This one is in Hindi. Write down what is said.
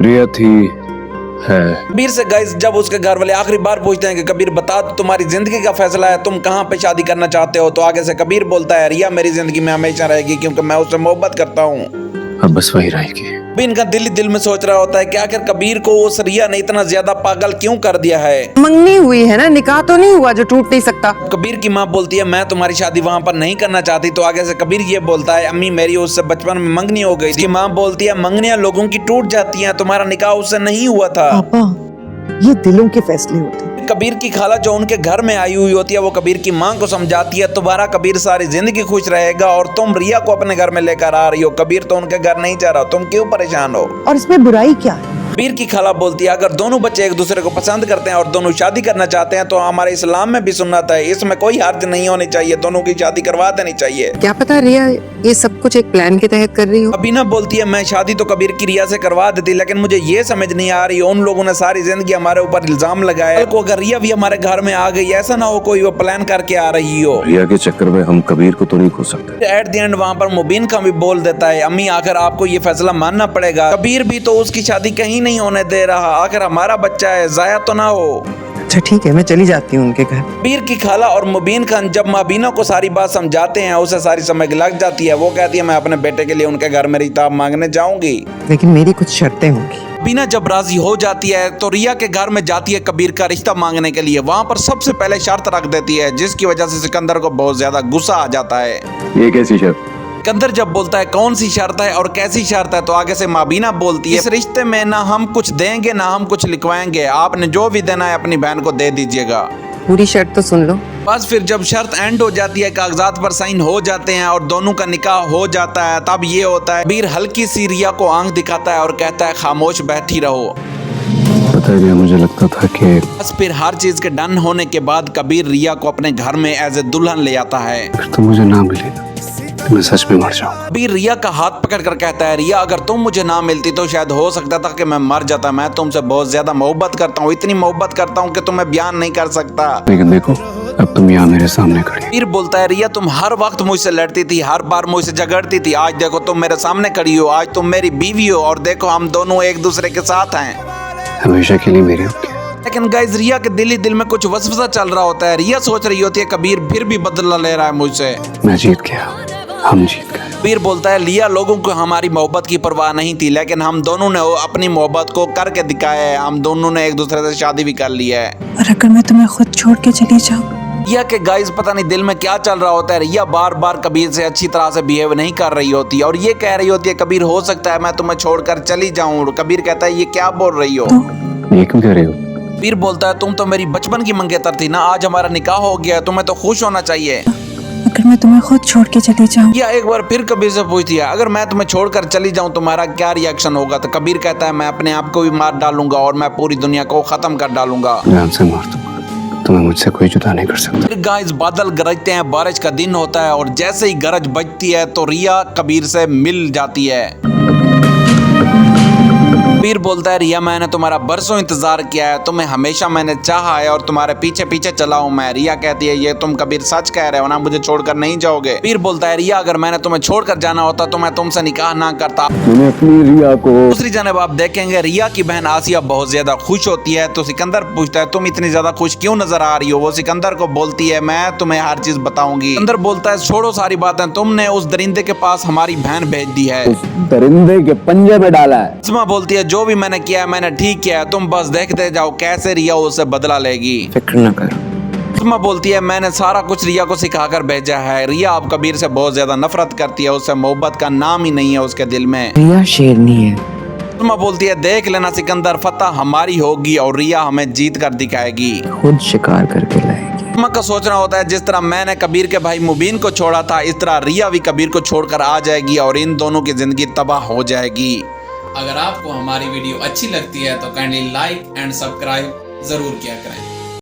रिया थी, है। कबीर से गाइस जब उसके घर वाले आखिरी बार पूछते हैं कि कबीर बता तुम्हारी जिंदगी का फैसला है, तुम कहाँ पे शादी करना चाहते हो, तो आगे से कबीर बोलता है रिया मेरी जिंदगी में हमेशा रहेगी क्योंकि मैं उससे मोहब्बत करता हूँ। अब बस वही रहेगी। इनका दिल में सोच रहा होता है कि आखिर कबीर को उस रिया ने इतना ज्यादा पागल क्यों कर दिया है। मंगनी हुई है ना, निकाह तो नहीं हुआ जो टूट नहीं सकता। कबीर की माँ बोलती है मैं तुम्हारी शादी वहाँ पर नहीं करना चाहती, तो आगे से कबीर ये बोलता है अम्मी मेरी उससे बचपन में मंगनी हो गई थी। माँ बोलती है मंगनियाँ लोगों की टूट जाती हैं, तुम्हारा निकाह उससे नहीं हुआ था। पापा ये दिलों के फैसले होते हैं। कबीर की खाला जो उनके घर में आई हुई होती है वो कबीर की माँ को समझाती है तुम्हारा कबीर सारी जिंदगी खुश रहेगा और तुम रिया को अपने घर में लेकर आ रही हो, कबीर तो उनके घर नहीं जा रहा, तुम क्यों परेशान हो। और इसमें बुराई क्या है? कबीर की खाला बोलती है अगर दोनों बच्चे एक दूसरे को पसंद करते हैं और दोनों शादी करना चाहते हैं तो हमारे इस्लाम में भी सुन्नत है, इसमें कोई हर्ज नहीं होनी चाहिए, दोनों की शादी करवा देनी चाहिए। क्या पता रिया ये सब कुछ एक प्लान के तहत कर रही हो। अबीना बोलती है मैं शादी तो कबीर की रिया से करवा देती, लेकिन मुझे ये समझ नहीं आ रही उन लोगों ने सारी जिंदगी हमारे ऊपर इल्जाम लगाया, कल को अगर रिया भी हमारे घर में आ गई ऐसा ना हो कोई वो प्लान करके आ रही हो। रिया के चक्कर में हम कबीर को तो नहीं खो सकते। एट द एंड वहाँ पर मुबीन का भी बोल देता है अम्मी आखिर आपको ये फैसला मानना पड़ेगा, कबीर भी तो उसकी शादी कहीं नहीं होने दे रहा, आखिर हमारा बच्चा है जाया तो ना हो। अच्छा ठीक है मैं चली जाती हूँ उनके घर। कबीर की खाला और मुबीन खान जब मुबीना को सारी बात समझाते हैं उसे सारी समझ लग जाती है, वो कहती है मैं अपने बेटे के लिए उनके घर में रिश्ता मांगने जाऊंगी, लेकिन मेरी कुछ शर्तें होंगी। मुबीना जब राजी हो जाती है तो रिया के घर में जाती है कबीर का रिश्ता मांगने के लिए, वहाँ पर सबसे पहले शर्त रख देती है जिसकी वजह से सिकंदर को बहुत ज्यादा गुस्सा आ जाता है। ये कैसी शर्त? सिकंदर जब बोलता है कौन सी शर्त है और कैसी शर्त है, तो आगे से मुबीना बोलती है इस रिश्ते में ना हम कुछ देंगे ना हम कुछ लिखवाएंगे, आपने जो भी देना है अपनी बहन को दे दीजिएगा। पूरी शर्त तो सुन लो। बस फिर जब शर्त एंड हो जाती है, कागजात पर साइन हो जाते हैं और दोनों का निकाह हो जाता है, तब ये होता है कबीर हल्की सी रिया को आंख दिखाता है और कहता है खामोश बैठी रहो। पता है मुझे लगता था कि बस फिर हर चीज के डन होने के बाद कबीर रिया को अपने घर में एज ए दुल्हन ले आता है। फिर तो मुझे ना मिले तो मैं सच में मर जाऊं। कबीर रिया का हाथ पकड़ कर कहता है रिया अगर तुम मुझे ना मिलती तो शायद हो सकता था कि मैं मर जाता, मैं तुमसे बहुत ज्यादा मोहब्बत करता हूँ, इतनी मोहब्बत करता हूँ कि तुम्हें बयान नहीं कर सकता। लेकिन देखो अब तुम यहाँ मेरे सामने खड़ी। कबीर बोलता है रिया तुम हर वक्त मुझसे लड़ती थी, हर बार मुझसे झगड़ती थी, आज देखो तुम मेरे सामने खड़ी हो, आज तुम मेरी बीवी हो और देखो हम दोनों एक दूसरे के साथ हैं, हमेशा के लिए मेरे होगी। लेकिन गाइस रिया के दिल में कुछ वसवसा चल रहा होता है। रिया सोच रही होती है कबीर फिर भी बदला ले रहा है मुझसे, मैं जीत गया, हम जीत गए। कबीर बोलता है लिया लोगों को हमारी मोहब्बत की परवाह नहीं थी, लेकिन हम दोनों ने अपनी मोहब्बत को करके दिखाया है, हम दोनों ने एक दूसरे से शादी भी कर ली है। और अगर मैं तुम्हें खुद छोड़ के चली जाऊँ? रिया के गाइस पता नहीं दिल में क्या चल रहा होता है, रिया बार बार कबीर से अच्छी तरह से बिहेव नहीं कर रही होती और ये कह रही होती है कबीर हो सकता है मैं तुम्हें छोड़कर चली जाऊं। कबीर कहता है ये क्या बोल रही हो? ये क्यों कह रही हो? कबीर बोलता है तुम तो मेरी बचपन की मंगेतर थी ना, आज हमारा निकाह हो गया, तुम्हें तो खुश होना चाहिए। अगर मैं तुम्हें खुद छोड़ के चली जाऊँ? या एक बार फिर कबीर से पूछती है अगर मैं तुम्हें छोड़कर चली जाऊं तुम्हारा क्या रिएक्शन होगा? तो कबीर कहता है मैं अपने आप को भी मार डालूंगा और मैं पूरी दुनिया को खत्म कर डालूंगा। जान से मार दूंगा, तुम्हें मुझसे कोई जुदा नहीं कर सकता। फिर गाइस बादल गरजते हैं, बारिश का दिन होता है और जैसे ही गरज बजती है तो रिया कबीर से मिल जाती है। कबीर बोलता है रिया मैंने तुम्हारा बरसों इंतजार किया है, तुम्हें हमेशा मैंने चाहा है और तुम्हारे पीछे पीछे चला हूं मैं। रिया कहती है ये तुम कबीर सच कह रहे हो ना, मुझे छोड़कर नहीं जाओगे? कबीर बोलता है रिया अगर मैंने तुम्हें छोड़कर जाना होता तो मैं तुमसे निकाह ना करता। मैंने अपनी रिया को दूसरी जानब आप देखेंगे रिया की बहन आसिया बहुत ज्यादा खुश होती है, तो सिकंदर पूछता है तुम इतनी ज्यादा खुश क्यों नजर आ रही हो? वो सिकंदर को बोलती है मैं तुम्हें हर चीज बताऊंगी। सिकंदर बोलता है छोड़ो सारी बातें, तुमने उस दरिंदे के पास हमारी बहन भेज दी है, उस दरिंदे के पंजे में डाला है। इस्मा बोलती है जो भी मैंने किया है मैंने ठीक किया है, तुम बस देखते जाओ कैसे रिया उससे बदला लेगी। फिक्र न करो। इस्मा बोलती है मैंने सारा कुछ रिया को सिखाकर भेजा है। रिया अब कबीर से बहुत ज्यादा नफरत करती है, उससे मोहब्बत का नाम ही नहीं है उसके दिल में। रिया शेरनी है। इस्मा बोलती है देख लेना सिकंदर, फतह हमारी होगी और रिया हमें जीत कर दिखाएगी, खुद शिकार करके लाएगी। इस्मा का सोचना होता है जिस तरह मैंने कबीर के भाई मुबीन को छोड़ा था इस तरह रिया भी कबीर को छोड़कर आ जाएगी और इन दोनों की जिंदगी तबाह हो जाएगी। अगर आपको हमारी वीडियो अच्छी लगती है तो काइंडली लाइक एंड सब्सक्राइब जरूर किया करें।